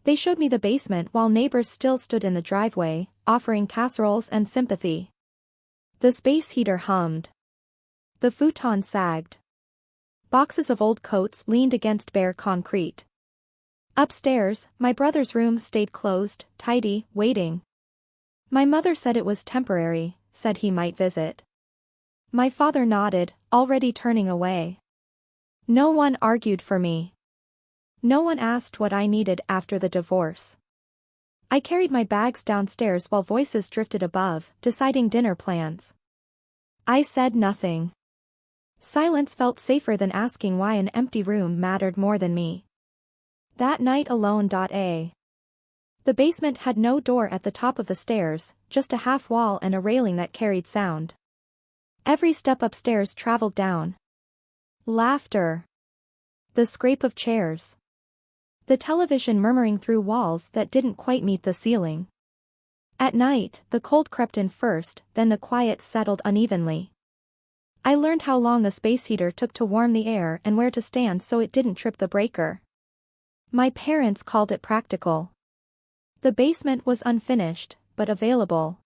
They showed me the basement while neighbors still stood in the driveway, offering casseroles and sympathy. The space heater hummed. The futon sagged. Boxes of old coats leaned against bare concrete. Upstairs, my brother's room stayed closed, tidy, waiting. My mother said it was temporary, said he might visit. My father nodded, already turning away. No one argued for me. No one asked what I needed after the divorce. I carried my bags downstairs while voices drifted above, deciding dinner plans. I said nothing. Silence felt safer than asking why an empty room mattered more than me. That night alone. The basement had no door at the top of the stairs, just a half wall and a railing that carried sound. Every step upstairs traveled down. Laughter. The scrape of chairs. The television murmuring through walls that didn't quite meet the ceiling. At night, the cold crept in first, then the quiet settled unevenly. I learned how long the space heater took to warm the air and where to stand so it didn't trip the breaker. My parents called it practical. The basement was unfinished, but available.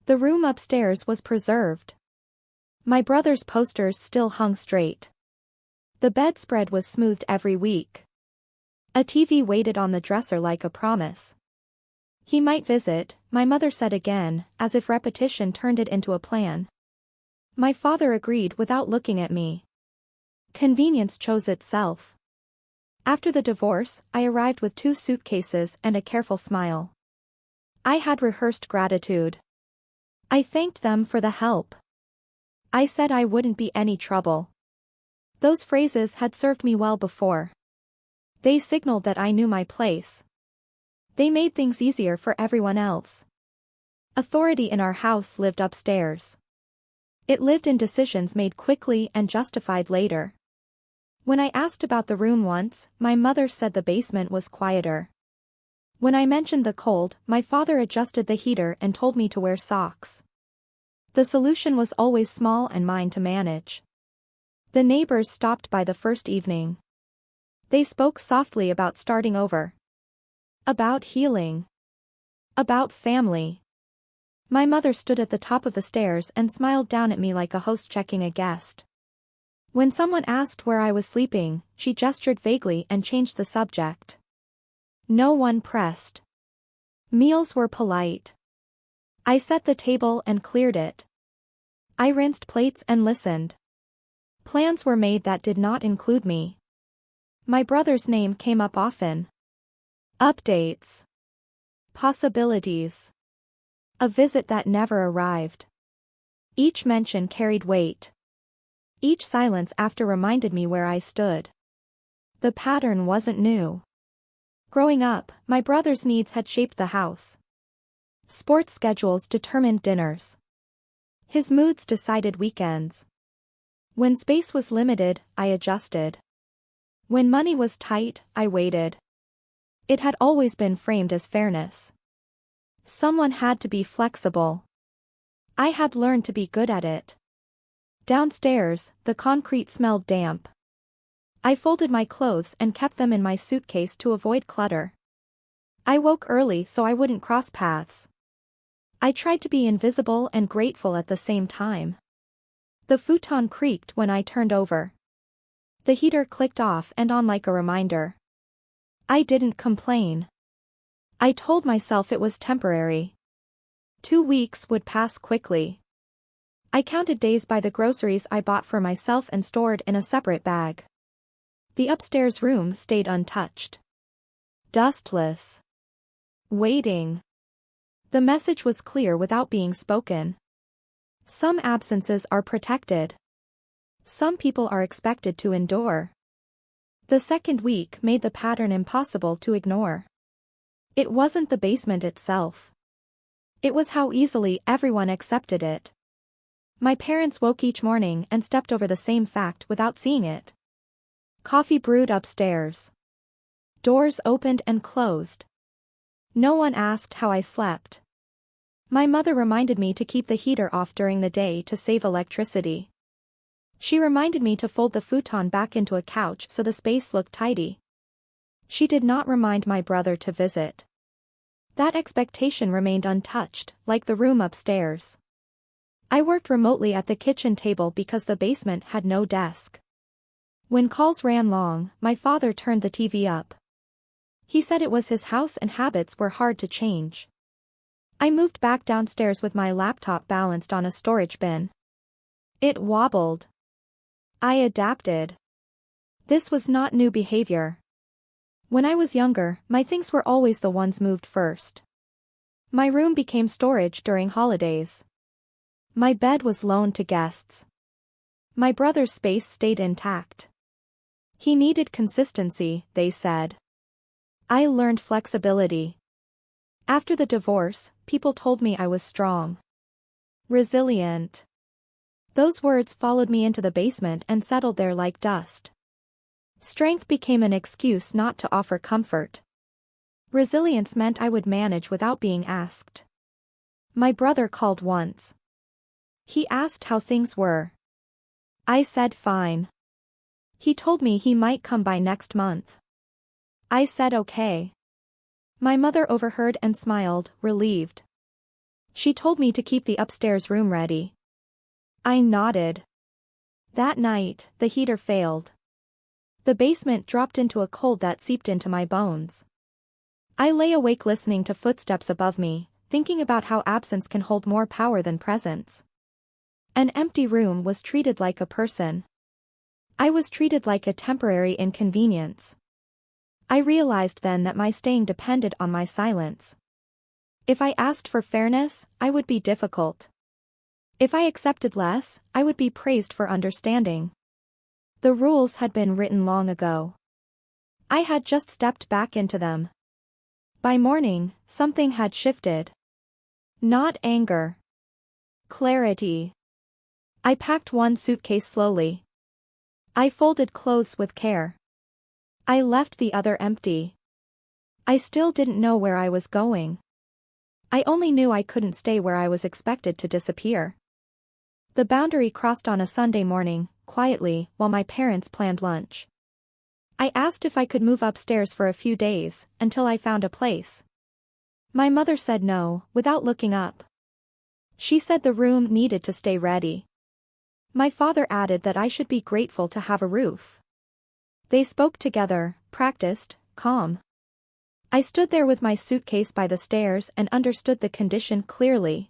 The room upstairs was preserved. My brother's posters still hung straight. The bedspread was smoothed every week. A TV waited on the dresser like a promise. He might visit, my mother said again, as if repetition turned it into a plan. My father agreed without looking at me. Convenience chose itself. After the divorce, I arrived with 2 suitcases and a careful smile. I had rehearsed gratitude. I thanked them for the help. I said I wouldn't be any trouble. Those phrases had served me well before. They signaled that I knew my place. They made things easier for everyone else. Authority in our house lived upstairs. It lived in decisions made quickly and justified later. When I asked about the room once, my mother said the basement was quieter. When I mentioned the cold, my father adjusted the heater and told me to wear socks. The solution was always small and mine to manage. The neighbors stopped by the first evening. They spoke softly about starting over. About healing. About family. My mother stood at the top of the stairs and smiled down at me like a host checking a guest. When someone asked where I was sleeping, she gestured vaguely and changed the subject. No one pressed. Meals were polite. I set the table and cleared it. I rinsed plates and listened. Plans were made that did not include me. My brother's name came up often. Updates. Possibilities. A visit that never arrived. Each mention carried weight. Each silence after reminded me where I stood. The pattern wasn't new. Growing up, my brother's needs had shaped the house. Sports schedules determined dinners. His moods decided weekends. When space was limited, I adjusted. When money was tight, I waited. It had always been framed as fairness. Someone had to be flexible. I had learned to be good at it. Downstairs, the concrete smelled damp. I folded my clothes and kept them in my suitcase to avoid clutter. I woke early so I wouldn't cross paths. I tried to be invisible and grateful at the same time. The futon creaked when I turned over. The heater clicked off and on like a reminder. I didn't complain. I told myself it was temporary. 2 weeks would pass quickly. I counted days by the groceries I bought for myself and stored in a separate bag. The upstairs room stayed untouched. Dustless. Waiting. The message was clear without being spoken. Some absences are protected. Some people are expected to endure. The second week made the pattern impossible to ignore. It wasn't the basement itself. It was how easily everyone accepted it. My parents woke each morning and stepped over the same fact without seeing it. Coffee brewed upstairs. Doors opened and closed. No one asked how I slept. My mother reminded me to keep the heater off during the day to save electricity. She reminded me to fold the futon back into a couch so the space looked tidy. She did not remind my brother to visit. That expectation remained untouched, like the room upstairs. I worked remotely at the kitchen table because the basement had no desk. When calls ran long, my father turned the TV up. He said it was his house and habits were hard to change. I moved back downstairs with my laptop balanced on a storage bin. It wobbled. I adapted. This was not new behavior. When I was younger, my things were always the ones moved first. My room became storage during holidays. My bed was loaned to guests. My brother's space stayed intact. He needed consistency, they said. I learned flexibility. After the divorce, people told me I was strong. Resilient. Those words followed me into the basement and settled there like dust. Strength became an excuse not to offer comfort. Resilience meant I would manage without being asked. My brother called once. He asked how things were. I said fine. He told me he might come by next month. I said okay. My mother overheard and smiled, relieved. She told me to keep the upstairs room ready. I nodded. That night, the heater failed. The basement dropped into a cold that seeped into my bones. I lay awake listening to footsteps above me, thinking about how absence can hold more power than presence. An empty room was treated like a person. I was treated like a temporary inconvenience. I realized then that my staying depended on my silence. If I asked for fairness, I would be difficult. If I accepted less, I would be praised for understanding. The rules had been written long ago. I had just stepped back into them. By morning, something had shifted. Not anger. Clarity. I packed one suitcase slowly. I folded clothes with care. I left the other empty. I still didn't know where I was going. I only knew I couldn't stay where I was expected to disappear. The boundary crossed on a Sunday morning, quietly, while my parents planned lunch. I asked if I could move upstairs for a few days, until I found a place. My mother said no, without looking up. She said the room needed to stay ready. My father added that I should be grateful to have a roof. They spoke together, practiced, calm. I stood there with my suitcase by the stairs and understood the condition clearly.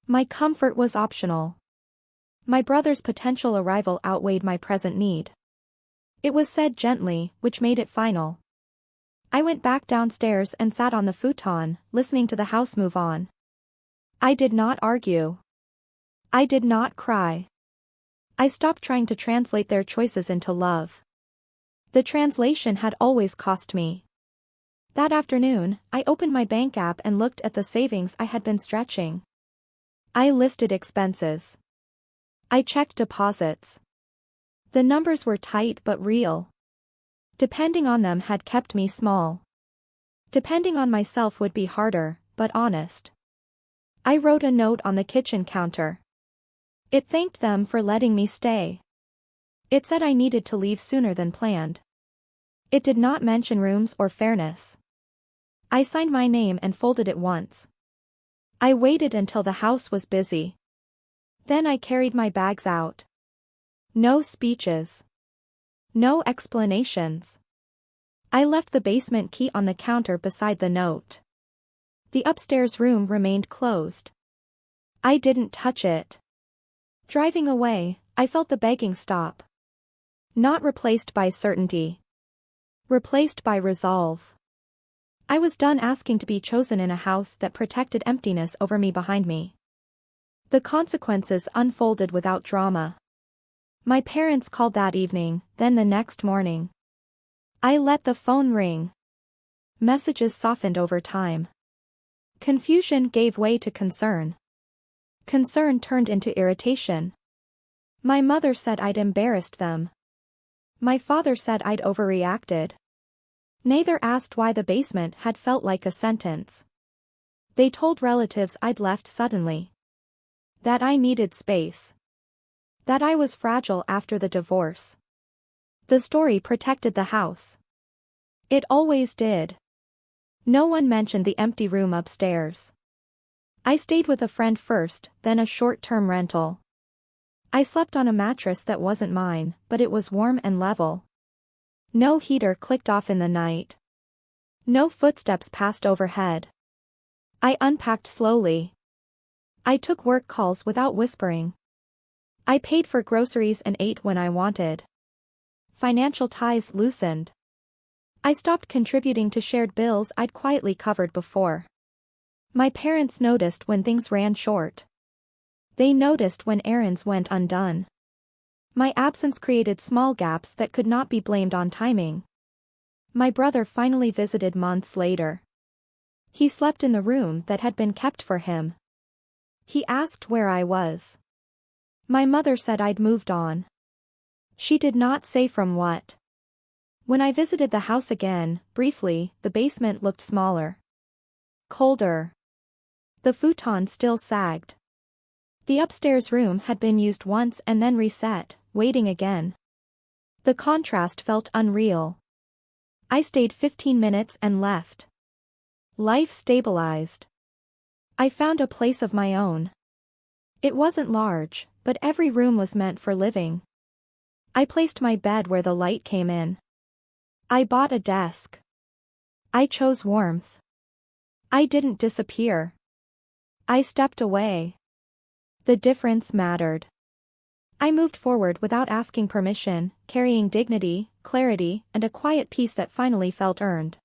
My comfort was optional. My brother's potential arrival outweighed my present need. It was said gently, which made it final. I went back downstairs and sat on the futon, listening to the house move on. I did not argue. I did not cry. I stopped trying to translate their choices into love. The translation had always cost me. That afternoon, I opened my bank app and looked at the savings I had been stretching. I listed expenses. I checked deposits. The numbers were tight but real. Depending on them had kept me small. Depending on myself would be harder, but honest. I wrote a note on the kitchen counter. It thanked them for letting me stay. It said I needed to leave sooner than planned. It did not mention rooms or fairness. I signed my name and folded it once. I waited until the house was busy. Then I carried my bags out. No speeches. No explanations. I left the basement key on the counter beside the note. The upstairs room remained closed. I didn't touch it. Driving away, I felt the begging stop. Not replaced by certainty. Replaced by resolve. I was done asking to be chosen in a house that protected emptiness over me behind me. The consequences unfolded without drama. My parents called that evening, then the next morning. I let the phone ring. Messages softened over time. Confusion gave way to concern. Concern turned into irritation. My mother said I'd embarrassed them. My father said I'd overreacted. Neither asked why the basement had felt like a sentence. They told relatives I'd left suddenly. That I needed space. That I was fragile after the divorce. The story protected the house. It always did. No one mentioned the empty room upstairs. I stayed with a friend first, then a short-term rental. I slept on a mattress that wasn't mine, but it was warm and level. No heater clicked off in the night. No footsteps passed overhead. I unpacked slowly. I took work calls without whispering. I paid for groceries and ate when I wanted. Financial ties loosened. I stopped contributing to shared bills I'd quietly covered before. My parents noticed when things ran short. They noticed when errands went undone. My absence created small gaps that could not be blamed on timing. My brother finally visited months later. He slept in the room that had been kept for him. He asked where I was. My mother said I'd moved on. She did not say from what. When I visited the house again, briefly, the basement looked smaller. Colder. The futon still sagged. The upstairs room had been used once and then reset, waiting again. The contrast felt unreal. I stayed 15 minutes and left. Life stabilized. I found a place of my own. It wasn't large, but every room was meant for living. I placed my bed where the light came in. I bought a desk. I chose warmth. I didn't disappear. I stepped away. The difference mattered. I moved forward without asking permission, carrying dignity, clarity, and a quiet peace that finally felt earned.